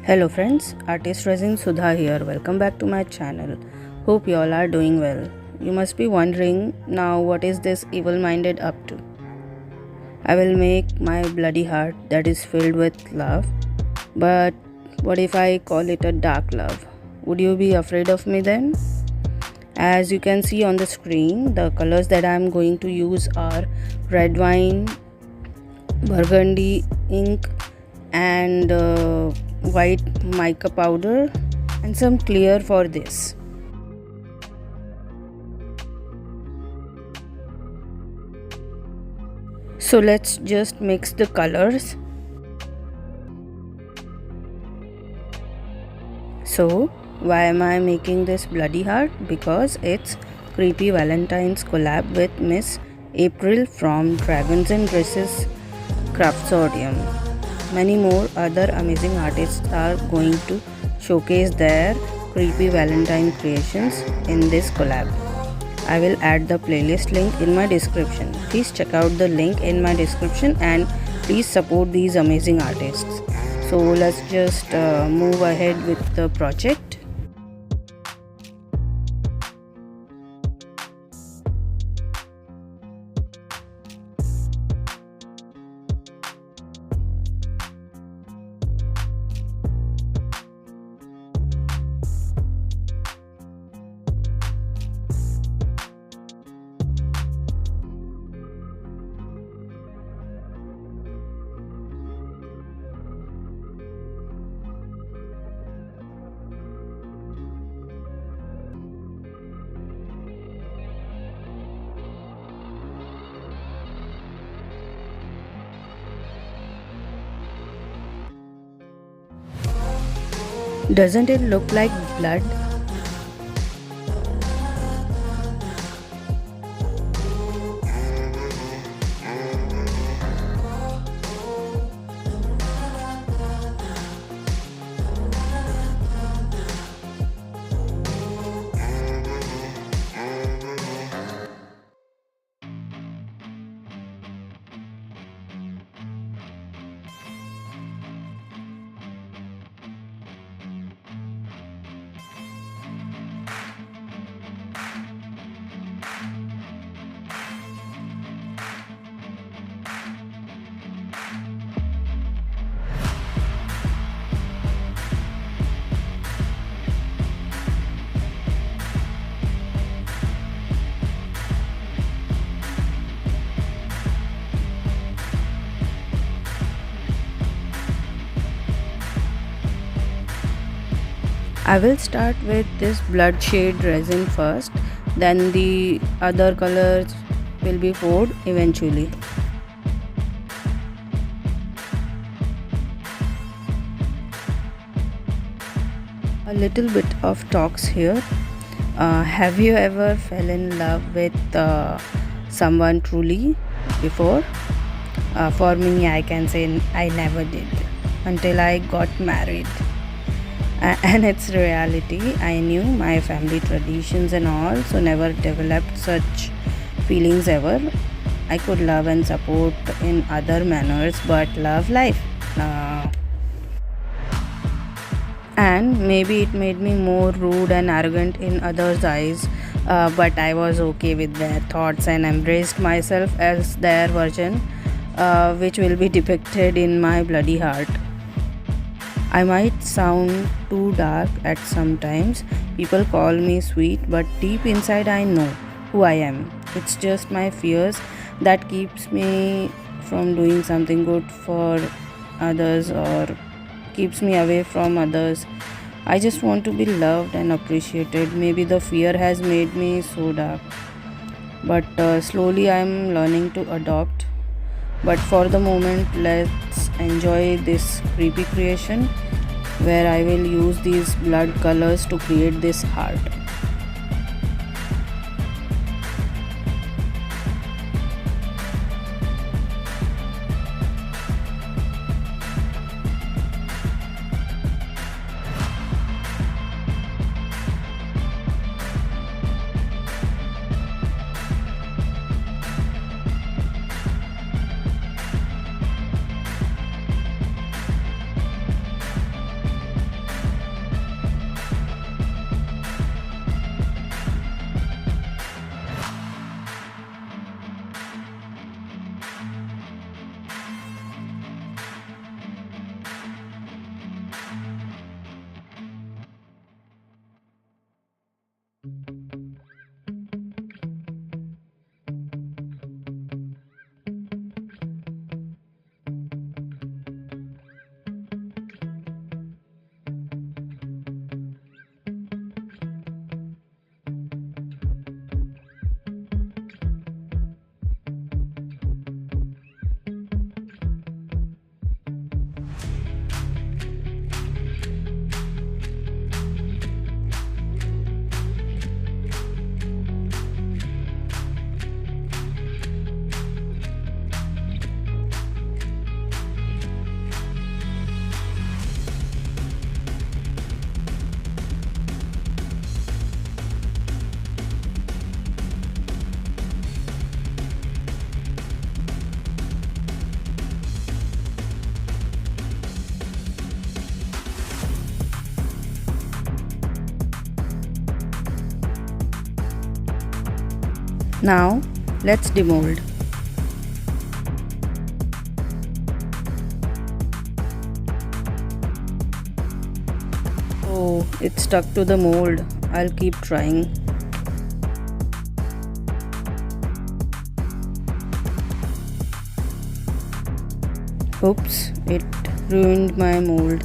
Hello friends, artist resin Sudha here. Welcome back to my channel. Hope you all are doing well. You must be wondering now what is this evil minded up to? I will make my bloody heart that is filled with love. But what if I call it a dark love? Would you be afraid of me then? As you can see on the screen, the colors that I am going to use are red wine, burgundy ink, and white mica powder, and some clear for this. So let's just mix the colors. So why am I making this bloody heart? Because it's creepy Valentine's collab with Miss April from Dragons and Dresses Craftsodium. Many more other amazing artists are going to showcase their creepy Valentine creations in this collab. I will add the playlist link in my description. Please check out the link in my description and please support these amazing artists. So let's just move ahead with the project. Doesn't it look like blood? I will start with this blood shade resin first, then the other colors will be poured eventually. A little bit of talks here. Have you ever fell in love with someone truly before? For me, I can say I never did until I got married. And it's reality. I knew my family traditions and all, so never developed such feelings ever. I could love and support in other manners, but love life. And maybe it made me more rude and arrogant in others' eyes, but I was okay with their thoughts and embraced myself as their version, which will be depicted in my bloody heart. I might sound too dark at some times. People call me sweet, but deep inside I know who I am. It's just my fears that keeps me from doing something good for others or keeps me away from others. I just want to be loved and appreciated. Maybe the fear has made me so dark, but slowly I am learning to adopt. But for the moment, let's enjoy this creepy creation where I will use these blood colors to create this heart. Now, let's demold. Oh, it stuck to the mold. I'll keep trying. Oops, it ruined my mold.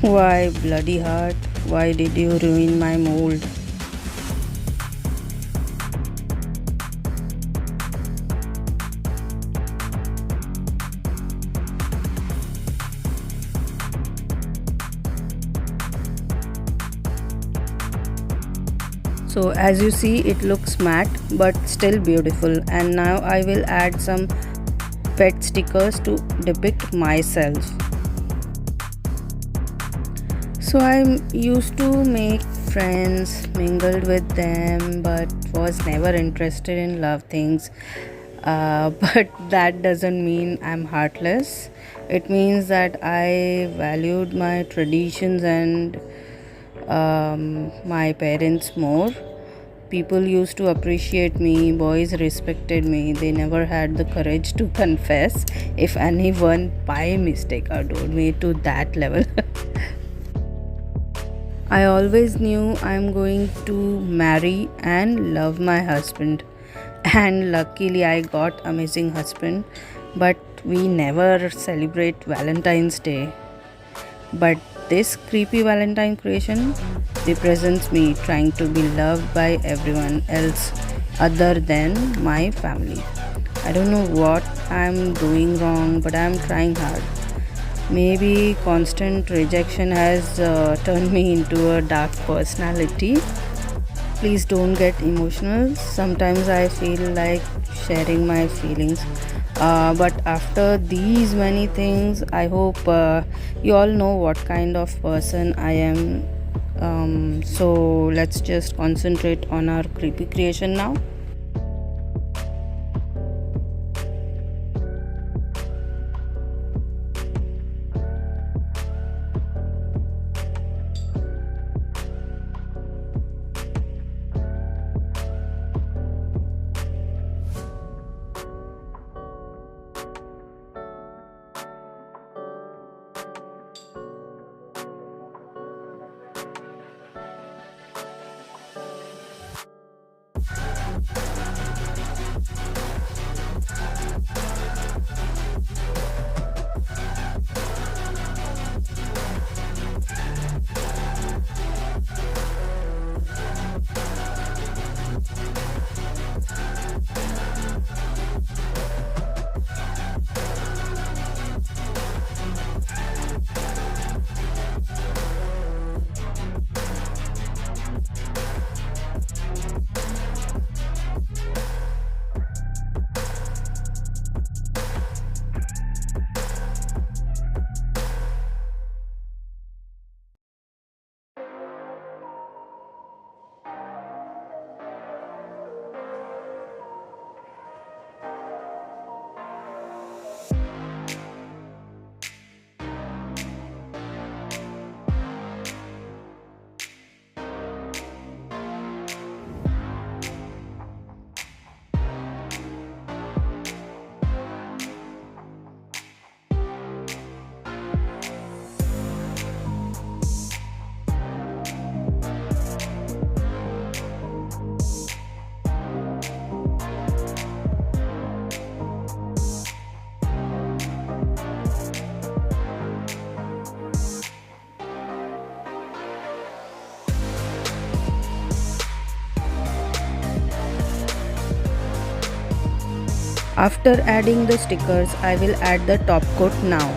Why, bloody heart, why did you ruin my mold? So, as you see, it looks matte but still beautiful. And now I will add some pet stickers to depict myself. So I used to make friends, mingled with them, but was never interested in love things. But that doesn't mean I'm heartless. It means that I valued my traditions and my parents more. People used to appreciate me, boys respected me. They never had the courage to confess if anyone by mistake adored me to that level. I always knew I'm going to marry and love my husband. And luckily I got amazing husband, but we never celebrate Valentine's Day. But this creepy Valentine creation represents me trying to be loved by everyone else other than my family. I don't know what I'm doing wrong, but I'm trying hard. Maybe constant rejection has turned me into a dark personality. Please don't get emotional. Sometimes I feel like sharing my feelings. But after these many things, I hope you all know what kind of person I am. So let's just concentrate on our creepy creation now. After adding the stickers, I will add the top coat now.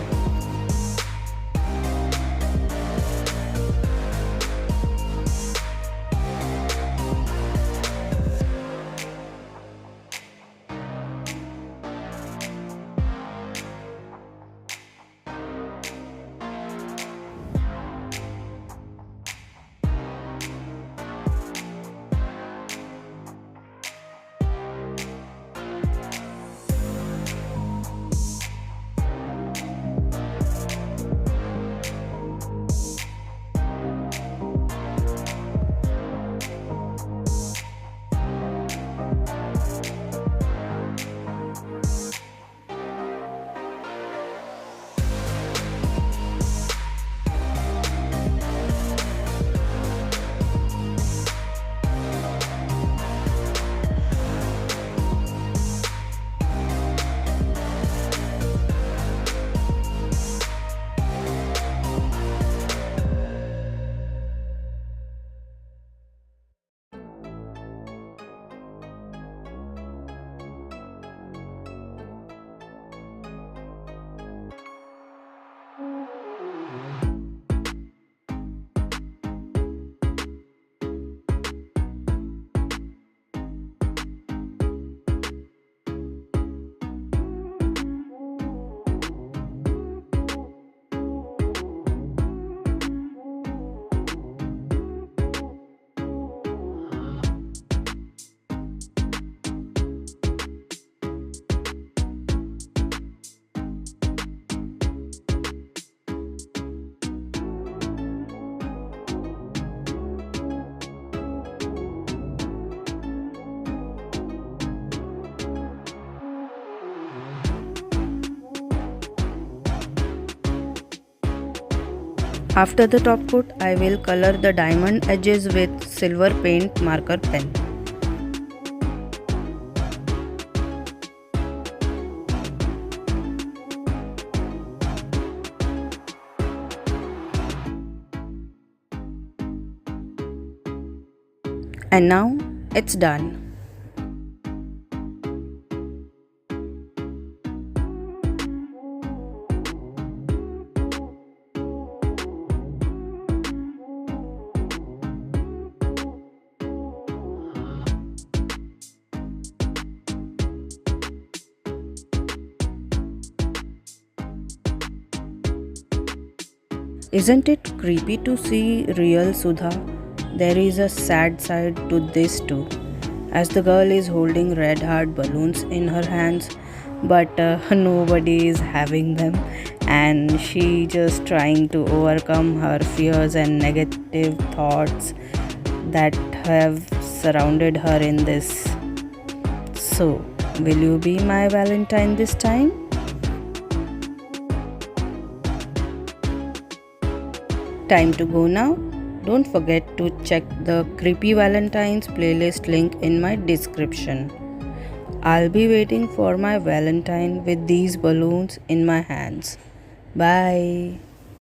After the top coat, I will color the diamond edges with silver paint marker pen. And now it's done. Isn't it creepy to see real Sudha? There is a sad side to this too, as the girl is holding red heart balloons in her hands, but nobody is having them, and she just trying to overcome her fears and negative thoughts that have surrounded her in this. So, will you be my Valentine this time? Time to go now. Don't forget to check the Creepy Valentines playlist link in my description. I'll be waiting for my Valentine with these balloons in my hands. Bye.